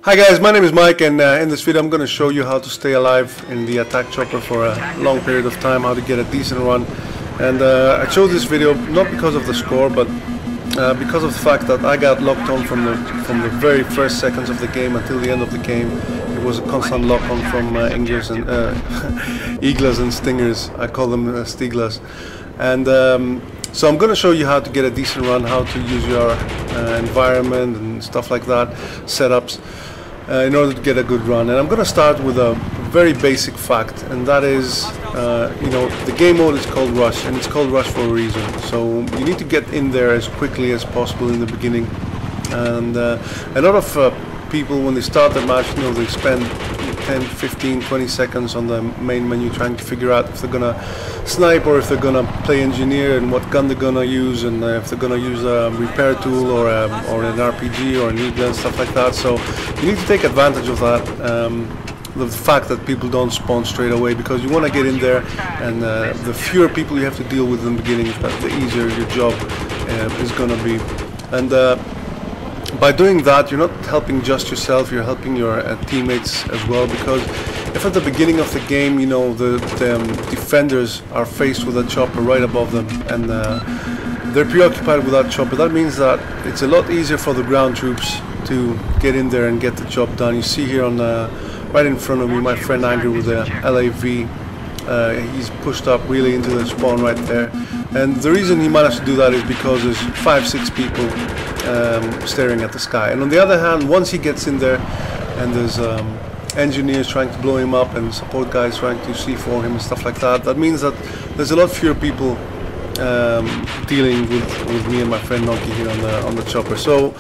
Hi guys, my name is Mike, and in this video I'm going to show you how to stay alive in the attack chopper for a long period of time, how to get a decent run. And I chose this video not because of the score, but because of the fact that I got locked on from the very first seconds of the game until the end of the game. It was a constant lock on from English and eagles and stingers. I call them stiglas. And so I'm going to show you how to get a decent run, how to use your environment and stuff like that, setups, in order to get a good run. And I'm going to start with a very basic fact, and that is, the game mode is called Rush, and it's called Rush for a reason. So you need to get in there as quickly as possible in the beginning. And a lot of people, when they start the match, they spend 10, 15, 20 seconds on the main menu trying to figure out if they're gonna snipe or if they're gonna play engineer and what gun they're gonna use, and if they're gonna use a repair tool or an RPG or an eagle and stuff like that. So you need to take advantage of that, the fact that people don't spawn straight away, because you want to get in there, and the fewer people you have to deal with in the beginning, the easier your job is gonna be. And by doing that, you're not helping just yourself, you're helping your teammates as well, because if at the beginning of the game, the defenders are faced with a chopper right above them, and they're preoccupied with that chopper, that means that it's a lot easier for the ground troops to get in there and get the job done. You see here on right in front of me, my friend Andrew with the LAV. He's pushed up really into the spawn right there, and the reason he managed to do that is because there's 5-6 people staring at the sky. And on the other hand, once he gets in there and there's engineers trying to blow him up and support guys trying to C4 him and stuff like that, that means that there's a lot fewer people dealing with me and my friend Noki here on the chopper. So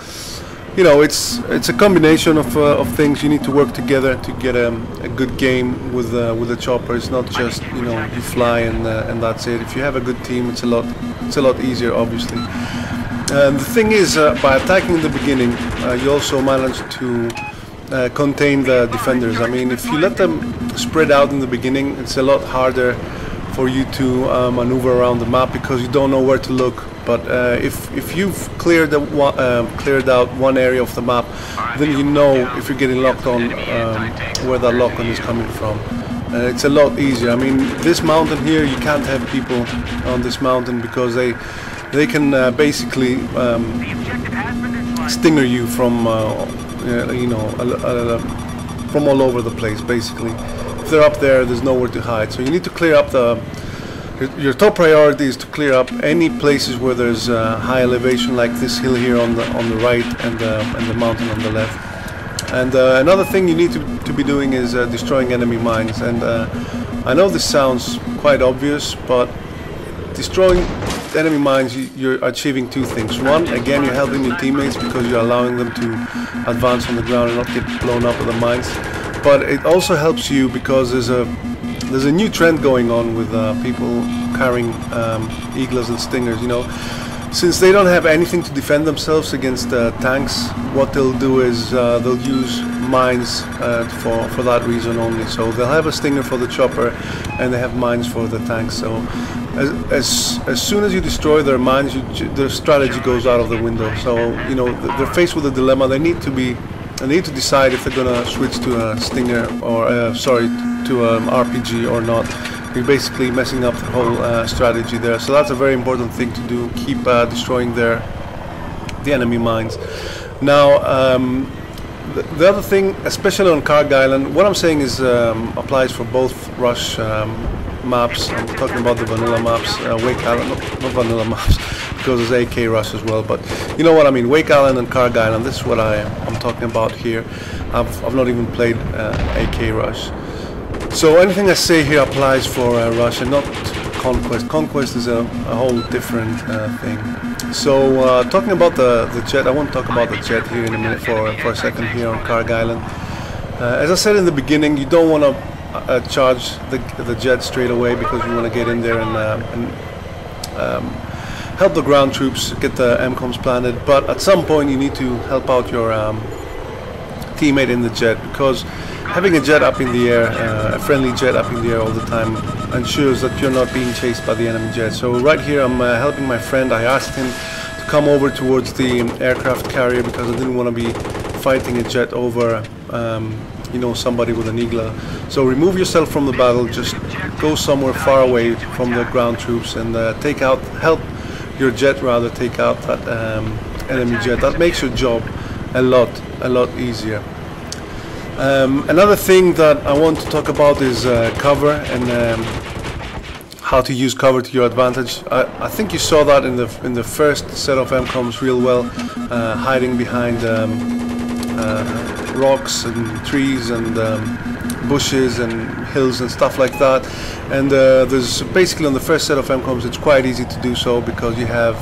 it's a combination of things. You need to work together to get a good game with the chopper. It's not just you fly and that's it. If you have a good team, it's a lot easier, obviously. The thing is, by attacking in the beginning, you also manage to contain the defenders. I mean, if you let them spread out in the beginning, it's a lot harder for you to maneuver around the map, because you don't know where to look. But if you've cleared out one area of the map, then you know if you're getting locked on where that lock on is coming from. It's a lot easier. I mean, this mountain here, you can't have people on this mountain, because they can basically stinger you from from all over the place. Basically, if they're up there, there's nowhere to hide. So you need to clear up your top priority is to clear up any places where there's high elevation, like this hill here on the right, and the mountain on the left. And another thing you need to be doing is destroying enemy mines. And I know this sounds quite obvious, but destroying enemy mines, you're achieving two things. One, again, you're helping your teammates because you're allowing them to advance on the ground and not get blown up with the mines. But it also helps you because there's a new trend going on with people carrying eagles and stingers. Since they don't have anything to defend themselves against tanks, what they'll do is they'll use mines for that reason only. So they'll have a stinger for the chopper, and they have mines for the tanks. So as soon as you destroy their mines, their strategy goes out of the window. So they're faced with a dilemma. They need to decide if they're gonna switch to a stinger or to an RPG or not. You're basically messing up the whole strategy there. So that's a very important thing to do. Keep destroying the enemy mines. Now, the other thing, especially on Karg Island, what I'm saying is applies for both Rush maps. I'm talking about the vanilla maps, Wake Island, not vanilla maps, because there's AK Rush as well. But you know what I mean. Wake Island and Karg Island. This is what I'm talking about here. I've not even played AK Rush. So anything I say here applies for Rush and not Conquest. Conquest is a whole different thing. So talking about the jet, I want to talk about the jet here in a minute for a second here on Karg Island. As I said in the beginning, you don't want to charge the jet straight away, because you want to get in there and help the ground troops get the MCOMs planted. But at some point you need to help out your teammate in the jet, because having a jet up in the air, a friendly jet up in the air all the time, ensures that you're not being chased by the enemy jet. So right here I'm helping my friend. I asked him to come over towards the aircraft carrier because I didn't want to be fighting a jet over you know, somebody with an Eagler. So remove yourself from the battle, just go somewhere far away from the ground troops and help your jet rather take out that enemy jet. That makes your job a lot easier. Another thing that I want to talk about is cover and how to use cover to your advantage. I think you saw that in the first set of MCOMs real well, hiding behind rocks and trees and bushes and hills and stuff like that. And there's basically on the first set of MCOMs it's quite easy to do so because you have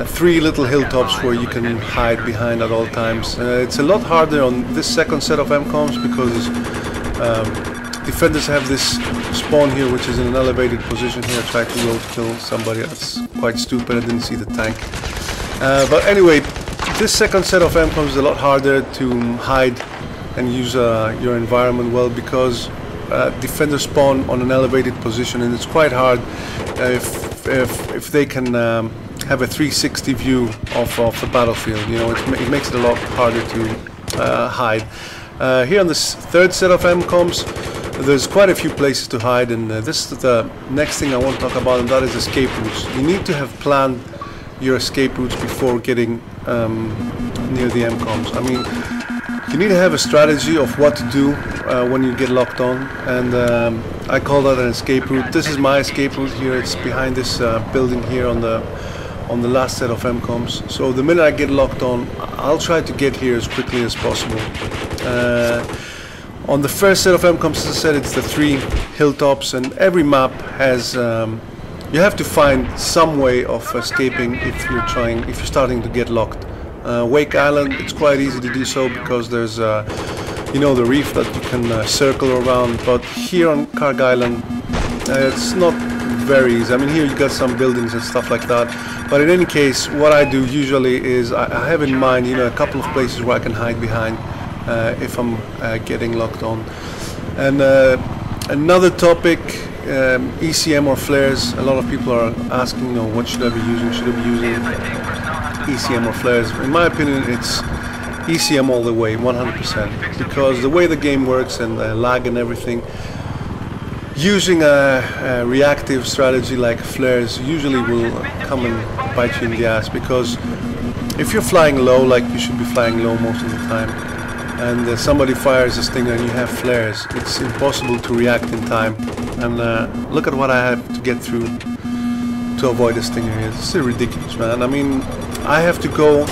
3 little hilltops where you can hide behind at all times. It's a lot harder on this second set of MCOMs because defenders have this spawn here which is in an elevated position here. I tried to road kill somebody. That's quite stupid. I didn't see the tank. But anyway, this second set of MCOMs is a lot harder to hide and use your environment well because defenders spawn on an elevated position and it's quite hard if they can have a 360 view of the battlefield. You know, it makes it a lot harder to hide. Here on this third set of MCOMs, there's quite a few places to hide, and this is the next thing I want to talk about, and that is escape routes. You need to have planned your escape routes before getting near the MCOMs. I mean, you need to have a strategy of what to do when you get locked on, and I call that an escape route. This is my escape route here. It's behind this building here on the last set of MCOMs. So the minute I get locked on, I'll try to get here as quickly as possible. On the first set of MCOMs, as I said, it's the 3 hilltops, and every map has you have to find some way of escaping if you're starting to get locked. Wake Island, it's quite easy to do so because there's you know, the reef that you can circle around, but here on Karg Island it's not very easy. I mean, here you got some buildings and stuff like that, but in any case what I do usually is I have in mind, you know, a couple of places where I can hide behind if I'm getting locked on. And another topic, ECM or flares. A lot of people are asking, you know, what should I be using? Should I be using ECM or flares? In my opinion, it's ECM all the way, 100%, because the way the game works and lag and everything, using a reactive strategy like flares usually will come and bite you in the ass, because if you're flying low, like you should be flying low most of the time, and somebody fires a stinger and you have flares, it's impossible to react in time. And look at what I have to get through to avoid a stinger here. It's ridiculous, man. I mean, I have to go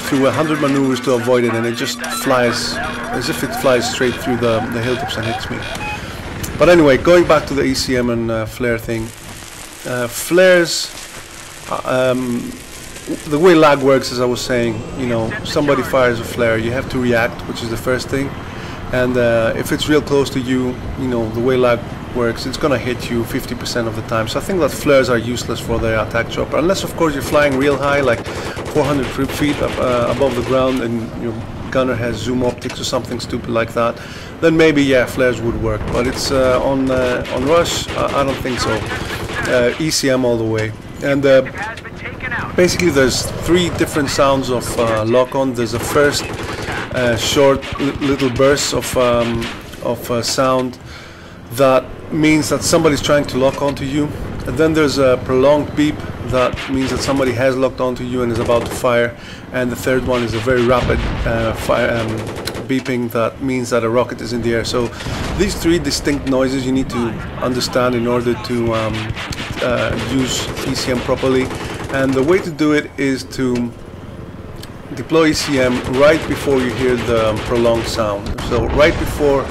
through 100 maneuvers to avoid it, and it just flies as if it flies straight through the hilltops and hits me. But anyway, going back to the ECM and flare thing, flares, the way lag works, as I was saying, you know, somebody fires a flare, you have to react, which is the first thing, and if it's real close to you, you know, the way lag works, it's gonna hit you 50% of the time. So I think that flares are useless for the attack chopper, unless of course you're flying real high, like 400 feet above the ground, and your gunner has zoom optics or something stupid like that, then maybe, yeah, flares would work. But it's on Rush, I don't think so. ECM all the way. And basically there's 3 different sounds of lock-on. There's a first short little burst of sound that means that somebody's trying to lock onto you, and then there's a prolonged beep that means that somebody has locked onto you and is about to fire, and the third one is a very rapid beeping that means that a rocket is in the air. So these 3 distinct noises you need to understand in order to use ECM properly, and the way to do it is to deploy ECM right before you hear the prolonged sound. So right before,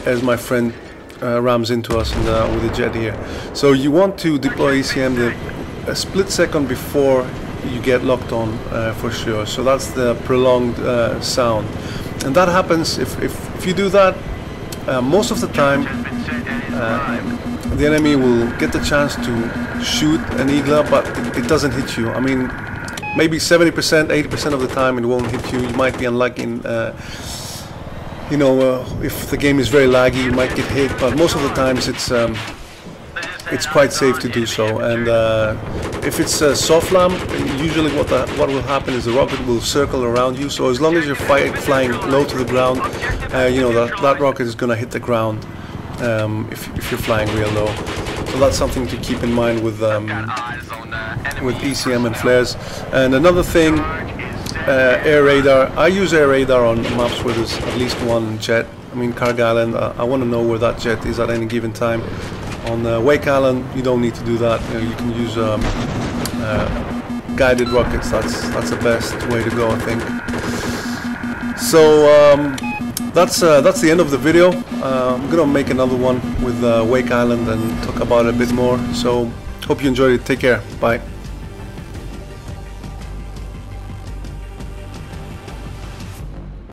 as my friend rams into us with the jet here. So you want to deploy ECM a split second before you get locked on, for sure. So that's the prolonged sound, and that happens if you do that most of the time. The enemy will get the chance to shoot an Eagler, but it doesn't hit you. I mean, maybe 70%, 80% of the time it won't hit you. You might be unlucky in, you know, if the game is very laggy, you might get hit, but most of the times it's it's quite safe to do so. And if it's a soft land, usually what will happen is the rocket will circle around you. So as long as you're flying low to the ground, you know that rocket is going to hit the ground if you're flying real low. So that's something to keep in mind with ECM and flares. And another thing, air radar. I use air radar on maps where there's at least one jet. I mean, Carg Island, I want to know where that jet is at any given time. On Wake Island, you don't need to do that. You know, you can use guided rockets. That's the best way to go, I think. So that's the end of the video. I'm gonna make another one with Wake Island and talk about it a bit more. So hope you enjoyed it. Take care. Bye.